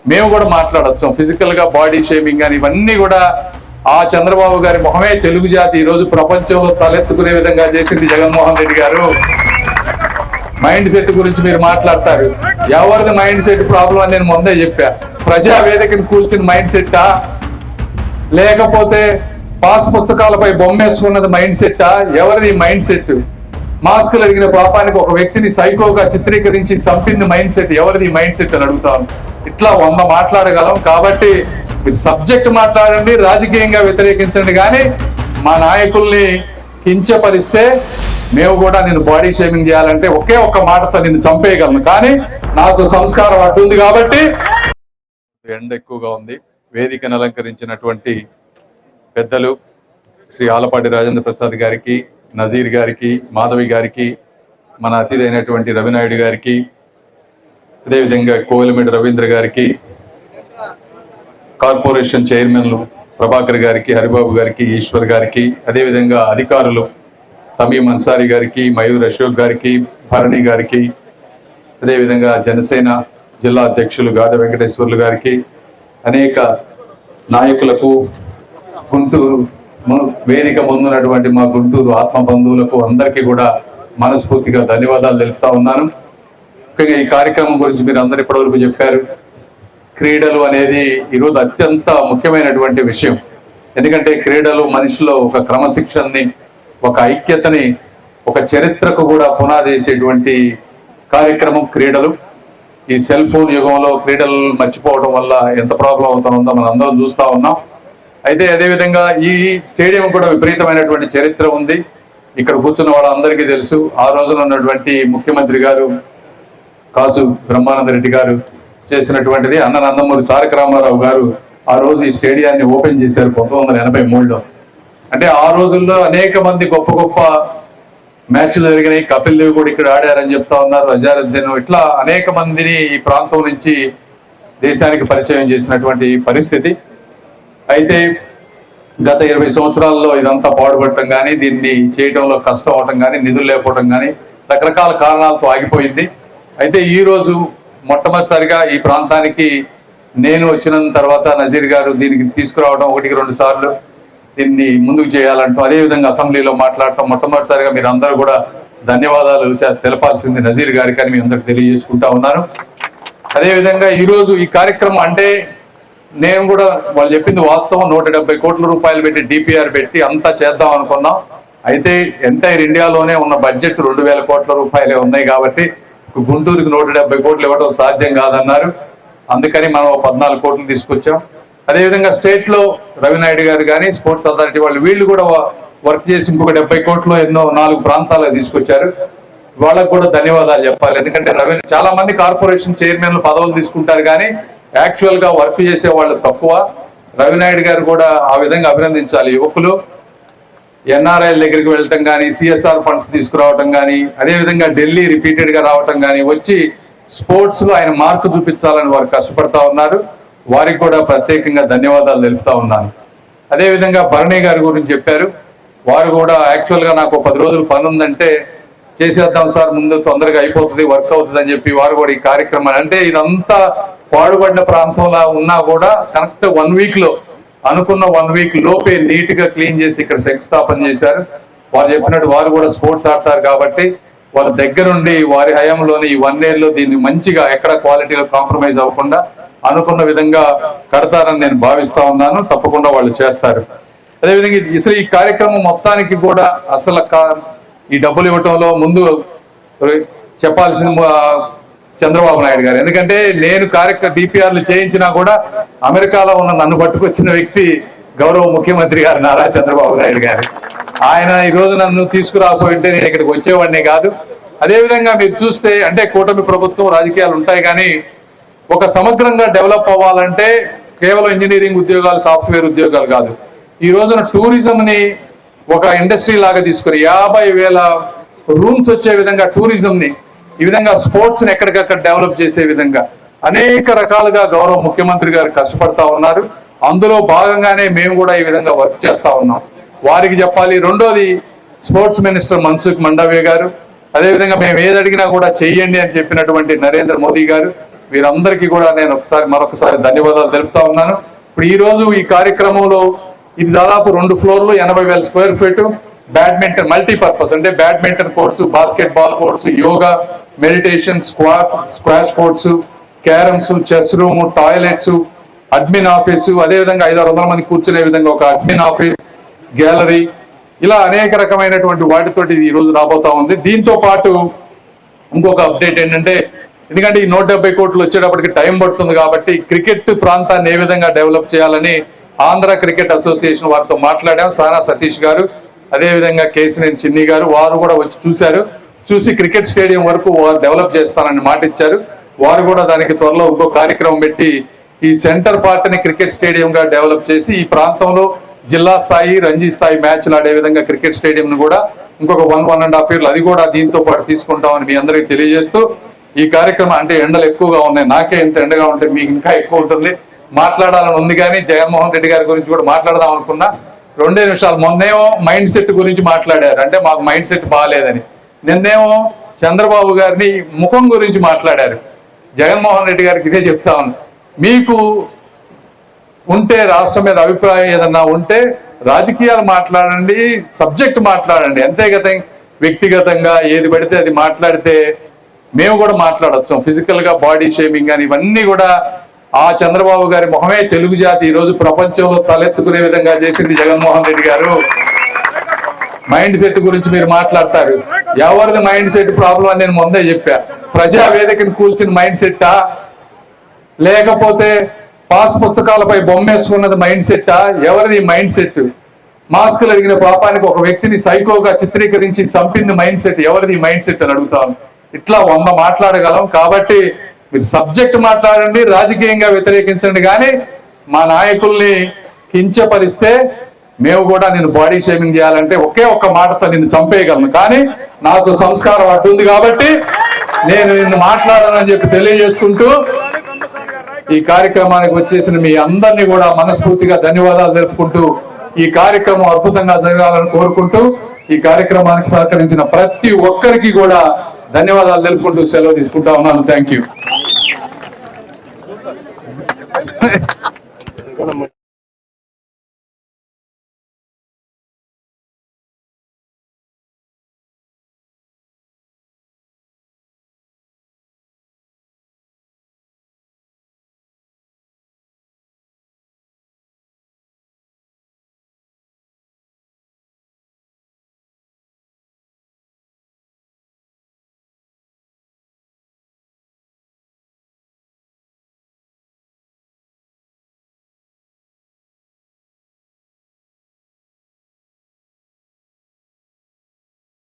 మేము కూడా మాట్లాడొచ్చాం. ఫిజికల్ గా బాడీ షేమింగ్ అని ఇవన్నీ కూడా ఆ చంద్రబాబు గారి మొహమే తెలుగు జాతి ఈ రోజు ప్రపంచంలో తలెత్తుకునే విధంగా చేసింది జగన్మోహన్ రెడ్డి గారు. మైండ్ సెట్ గురించి మీరు మాట్లాడతారు. ఎవరిది మైండ్ సెట్ ప్రాబ్లం అని నేను ముందే చెప్పా. ప్రజావేదికను కూల్చిన మైండ్ సెట్టా, లేకపోతే పాస్ పుస్తకాలపై బొమ్మేసుకున్నది మైండ్ సెట్టా? ఎవరిది మైండ్ సెట్? మాస్కులు అడిగిన పాపానికి ఒక వ్యక్తిని సైకోగా చిత్రీకరించి చంపింది మైండ్ సెట్. ఎవరిది మైండ్ సెట్ అని అడుగుతాను. ఇట్లా 100 మాట్లాడగలం. కాబట్టి మీరు సబ్జెక్ట్ మాట్లాడండి, రాజకీయంగా వ్యతిరేకించండి, కానీ మా నాయకుల్ని కించపరిస్తే మేము కూడా నేను బాడీ షేమింగ్ చేయాలంటే ఒకే ఒక్క మాటతో నిన్ను చంపేయగలను. కానీ నాకు సంస్కారం అడ్డుంది కాబట్టి. ఎండ ఎక్కువగా ఉంది. వేదికను అలంకరించినటువంటి పెద్దలు శ్రీ ఆలపాటి రాజేంద్ర ప్రసాద్ గారికి, నజీర్ గారికి, మాధవి గారికి, మన అతిథి అయినటువంటి రవినాయుడు గారికి, అదేవిధంగా కోవెలమేడి రవీంద్ర గారికి, కార్పొరేషన్ చైర్మన్లు ప్రభాకర్ గారికి, హరిబాబు గారికి, ఈశ్వర్ గారికి, అదేవిధంగా అధికారులు తమీం అన్సారీ గారికి, మయూర్ అశోక్ గారికి, భరణి గారికి, అదేవిధంగా జనసేన జిల్లా అధ్యక్షులు గాద వెంకటేశ్వర్లు గారికి, అనేక నాయకులకు, గుంటూరు వేదిక ముందున్నటువంటి మా గుంటూరు ఆత్మ బంధువులకు అందరికీ కూడా మనస్ఫూర్తిగా ధన్యవాదాలు తెలుపుతా ఉన్నాను. ముఖ్యంగా ఈ కార్యక్రమం గురించి మీరు అందరు ఇప్పటివరకు చెప్పారు. క్రీడలు అనేది ఈరోజు అత్యంత ముఖ్యమైనటువంటి విషయం. ఎందుకంటే క్రీడలు మనిషిలో ఒక క్రమశిక్షణని, ఒక ఐక్యతని, ఒక చరిత్రకు కూడా పునాది వేసేటువంటి కార్యక్రమం క్రీడలు. ఈ సెల్ ఫోన్ యుగంలో క్రీడలు మర్చిపోవడం వల్ల ఎంత ప్రాబ్లం అవుతుందో మనం అందరం చూస్తూ ఉన్నాం. అయితే అదేవిధంగా ఈ స్టేడియం కూడా విపరీతమైనటువంటి చరిత్ర ఉంది. ఇక్కడ కూర్చున్న వాళ్ళందరికీ తెలుసు. ఆ రోజున ఉన్నటువంటి ముఖ్యమంత్రి గారు కాసు బ్రహ్మానంద రెడ్డి గారు చేసినటువంటిది. అన్న నందమూరి తారక రామారావు గారు ఆ రోజు ఈ స్టేడియాన్ని ఓపెన్ చేశారు 1983లో. అంటే ఆ రోజుల్లో అనేక మంది గొప్ప గొప్ప మ్యాచ్లు జరిగినాయి. కపిల్ దేవ్ కూడా ఇక్కడ ఆడారని చెప్తా ఉన్నారు, అజారుద్దీన్, ఇట్లా అనేక మందిని ఈ ప్రాంతం నుంచి దేశానికి పరిచయం చేసినటువంటి పరిస్థితి. అయితే గత 20 సంవత్సరాల్లో ఇదంతా పాడుపడటం కానీ, దీన్ని చేయడంలో కష్టం అవటం కానీ, నిధులు లేకపోవటం కానీ, రకరకాల కారణాలతో ఆగిపోయింది. అయితే ఈరోజు మొట్టమొదటిసారిగా ఈ ప్రాంతానికి నేను వచ్చిన తర్వాత నజీర్ గారు దీనికి తీసుకురావడం 1-2 సార్లు దీన్ని ముందుకు చేయాలంటూ, అదేవిధంగా అసెంబ్లీలో మాట్లాడటం, మొట్టమొదటిసారిగా మీరు అందరూ కూడా ధన్యవాదాలు తెలపాల్సింది నజీర్ గారికి అని మీ అందరికి తెలియజేసుకుంటా ఉన్నాను. అదేవిధంగా ఈరోజు ఈ కార్యక్రమం అంటే నేను కూడా వాళ్ళు చెప్పింది వాస్తవం. 170 కోట్ల రూపాయలు పెట్టి డిపిఆర్ పెట్టి అంతా చేద్దాం అనుకున్నాం. అయితే ఎంటైర్ ఇండియాలోనే ఉన్న బడ్జెట్ 2000 కోట్ల రూపాయలే ఉన్నాయి కాబట్టి గుంటూరుకి 170 కోట్లు ఇవ్వడం సాధ్యం కాదన్నారు. అందుకని మనం 14 కోట్లు తీసుకొచ్చాం. అదేవిధంగా స్టేట్ లో రవినాయుడు గారు కానీ, స్పోర్ట్స్ అథారిటీ వాళ్ళు వీళ్ళు కూడా వర్క్ చేసి ఇంకొక 70 కోట్లు ఎన్నో 4 ప్రాంతాలకు తీసుకొచ్చారు. వాళ్ళకు కూడా ధన్యవాదాలు చెప్పాలి. ఎందుకంటే చాలా మంది కార్పొరేషన్ చైర్మన్లు పదవులు తీసుకుంటారు కానీ యాక్చువల్ గా వర్క్ చేసే వాళ్ళు తక్కువ. రవినాయుడు గారు కూడా ఆ విధంగా అభినందించాలి. యువకులు ఎన్ఆర్ఐల దగ్గరికి వెళ్ళటం కానీ, సిఎస్ఆర్ ఫండ్స్ తీసుకురావటం కానీ, అదేవిధంగా ఢిల్లీ రిపీటెడ్ గా రావటం కానీ, వచ్చి స్పోర్ట్స్ లో ఆయన మార్కు చూపించాలని వారు కష్టపడతా ఉన్నారు. వారికి కూడా ప్రత్యేకంగా ధన్యవాదాలు తెలుపుతా ఉన్నాను. అదేవిధంగా భరణి గారి గురించి చెప్పారు. వారు కూడా యాక్చువల్ గా నాకు 10 రోజులు పని ఉందంటే చేసేద్దాం సార్, ముందు తొందరగా అయిపోతుంది, వర్క్ అవుతుంది అని చెప్పి వారు కూడా ఈ కార్యక్రమాన్ని, అంటే ఇదంతా పాడుబడిన ప్రాంతంలో ఉన్నా కూడా కరెక్ట్ 1 వీక్ లో అనుకున్న 1 వీక్ లోపే నీట్ గా క్లీన్ చేసి ఇక్కడ శంకుస్థాపన చేశారు. వారు చెప్పినట్టు వారు కూడా స్పోర్ట్స్ ఆడతారు కాబట్టి వారి దగ్గరుండి వారి హయాంలోనే ఈ 1 year లో దీన్ని మంచిగా ఎక్కడ క్వాలిటీలో కాంప్రమైజ్ అవ్వకుండా అనుకున్న విధంగా కడతారని నేను భావిస్తా ఉన్నాను. తప్పకుండా వాళ్ళు చేస్తారు. అదేవిధంగా అసలు ఈ కార్యక్రమం మొత్తానికి కూడా అసలు ఈ డబ్బులు ఇవ్వటంలో ముందు చెప్పాల్సిన చంద్రబాబు నాయుడు గారు. ఎందుకంటే నేను డిపిఆర్లు చేయించినా కూడా అమెరికాలో ఉన్న నన్ను పట్టుకొచ్చిన వ్యక్తి గౌరవ ముఖ్యమంత్రి గారు నారా చంద్రబాబు నాయుడు గారు. ఆయన ఈ రోజు నన్ను తీసుకురాకపోయింటే నేను ఇక్కడికి వచ్చేవాడినే కాదు. అదేవిధంగా మీరు చూస్తే అంటే కూటమి ప్రభుత్వం రాజకీయాలు ఉంటాయి కానీ ఒక సమగ్రంగా డెవలప్ అవ్వాలంటే కేవలం ఇంజనీరింగ్ ఉద్యోగాలు, సాఫ్ట్వేర్ ఉద్యోగాలు కాదు. ఈ రోజున టూరిజంని ఒక ఇండస్ట్రీ లాగా తీసుకుని 50,000 రూమ్స్ వచ్చే విధంగా టూరిజంని, ఈ విధంగా స్పోర్ట్స్ ని ఎక్కడికక్కడ డెవలప్ చేసే విధంగా అనేక రకాలుగా గౌరవ ముఖ్యమంత్రి గారు కష్టపడతా ఉన్నారు. అందులో భాగంగానే మేము కూడా ఈ విధంగా వర్క్ చేస్తా ఉన్నాం. వారికి చెప్పాలి. రెండోది స్పోర్ట్స్ మినిస్టర్ మన్సుఖ్ మండవ్య గారు, అదేవిధంగా మేము ఏది అడిగినా కూడా చెయ్యండి అని చెప్పినటువంటి నరేంద్ర మోదీ గారు, వీరందరికీ కూడా నేను మరొకసారి ధన్యవాదాలు తెలుపుతా ఉన్నాను. ఇప్పుడు ఈ రోజు ఈ కార్యక్రమంలో ఇది దాదాపు 2 ఫ్లోర్లు 80,000 స్క్వేర్ ఫీట్ బ్యాడ్మింటన్ మల్టీపర్పస్ అంటే badminton courts, basket ball courts, yoga, meditation, squash courts, carroms, chess room, toilets, admin office, అదేవిధంగా 500-600 మంది కూర్చునే విధంగా ఒక అడ్మిన్ ఆఫీస్, గ్యాలరీ, ఇలా అనేక రకమైనటువంటి వాటితోటి ఈ రోజు రాబోతా ఉంది. దీంతో పాటు ఇంకొక అప్డేట్ ఏంటంటే, ఎందుకంటే ఈ 170 కోట్లు వచ్చేటప్పటికి టైం పడుతుంది కాబట్టి క్రికెట్ ప్రాంతాన్ని ఏ విధంగా డెవలప్ చేయాలని ఆంధ్ర క్రికెట్ అసోసియేషన్ వారితో మాట్లాడాం. సానా సతీష్ గారు, అదేవిధంగా కేసినేని చిన్ని గారు, వారు కూడా వచ్చి చూసి క్రికెట్ స్టేడియం వరకు వారు డెవలప్ చేస్తానని మాట ఇచ్చారు. వారు కూడా దానికి త్వరలో ఇంకో కార్యక్రమం పెట్టి ఈ సెంటర్ పార్ట్ని క్రికెట్ స్టేడియం గా డెవలప్ చేసి ఈ ప్రాంతంలో జిల్లా స్థాయి, రంజీ స్థాయి మ్యాచ్లు ఆడే విధంగా క్రికెట్ స్టేడియం కూడా ఇంకొక 1.5 years అది కూడా దీంతో పాటు తీసుకుంటామని మీ అందరికీ తెలియజేస్తూ, ఈ కార్యక్రమం అంటే ఎండలు ఎక్కువగా ఉన్నాయి, నాకే ఇంత ఎండగా ఉంటే మీకు ఇంకా ఎక్కువ ఉంటుంది, మాట్లాడాలని ఉంది. కానీ జగన్మోహన్ రెడ్డి గారి గురించి కూడా మాట్లాడదాం అనుకున్నా. 2 నిమిషాలు. మొన్నేమో మైండ్ సెట్ గురించి మాట్లాడారు, అంటే మాకు మైండ్ సెట్ బాగాలేదని. నిన్నేమో చంద్రబాబు గారిని ముఖం గురించి మాట్లాడారు. జగన్మోహన్ రెడ్డి గారికి ఇదే చెప్తా ఉన్నాను, మీకు ఉంటే రాష్ట్రం మీద అభిప్రాయం ఏదన్నా ఉంటే రాజకీయాలు మాట్లాడండి, సబ్జెక్ట్ మాట్లాడండి, అంతేగత వ్యక్తిగతంగా ఏది పడితే అది మాట్లాడితే మేము కూడా మాట్లాడొచ్చాం. ఫిజికల్ గా బాడీ షేమింగ్ అని ఇవన్నీ కూడా ఆ చంద్రబాబు గారి మొహమే తెలుగు జాతి ఈ రోజు ప్రపంచంలో తలెత్తుకునే విధంగా చేసింది జగన్మోహన్ రెడ్డి గారు. మైండ్ సెట్ గురించి మీరు మాట్లాడతారు, ఎవరిది మైండ్ సెట్ ప్రాబ్లం అని నేను ముందే చెప్పా. ప్రజావేదికను కూల్చిన మైండ్ సెట్టా, లేకపోతే పాస్ పుస్తకాలపై బొమ్మేసుకున్నది మైండ్ సెట్టా? ఎవరిది మైండ్ సెట్? మాస్కులు అడిగిన పాపానికి ఒక వ్యక్తిని సైకోగా చిత్రీకరించి చంపింది మైండ్ సెట్, ఎవరిది మైండ్ సెట్ అని అడుగుతాను. ఇట్లా 100 మాట్లాడగలం. కాబట్టి మీరు సబ్జెక్ట్ మాట్లాడండి, రాజకీయంగా వ్యతిరేకించండి, కానీ మా నాయకుల్ని కించపరిస్తే మేము కూడా నేను బాడీ షేమింగ్ చేయాలంటే ఒకే ఒక్క మాటతో నిన్ను చంపేయగలను. కానీ నాకు సంస్కారం అడ్డుంది కాబట్టి నేను నిన్ను మాట్లాడాలని చెప్పి తెలియజేసుకుంటూ ఈ కార్యక్రమానికి వచ్చేసిన మీ అందరినీ కూడా మనస్ఫూర్తిగా ధన్యవాదాలు తెలుపుకుంటూ ఈ కార్యక్రమం అద్భుతంగా జరగాలని కోరుకుంటూ ఈ కార్యక్రమానికి సహకరించిన ప్రతి ఒక్కరికి కూడా ధన్యవాదాలు తెలుపుకుంటూ సెలవు తీసుకుంటా ఉన్నాను. Thank you.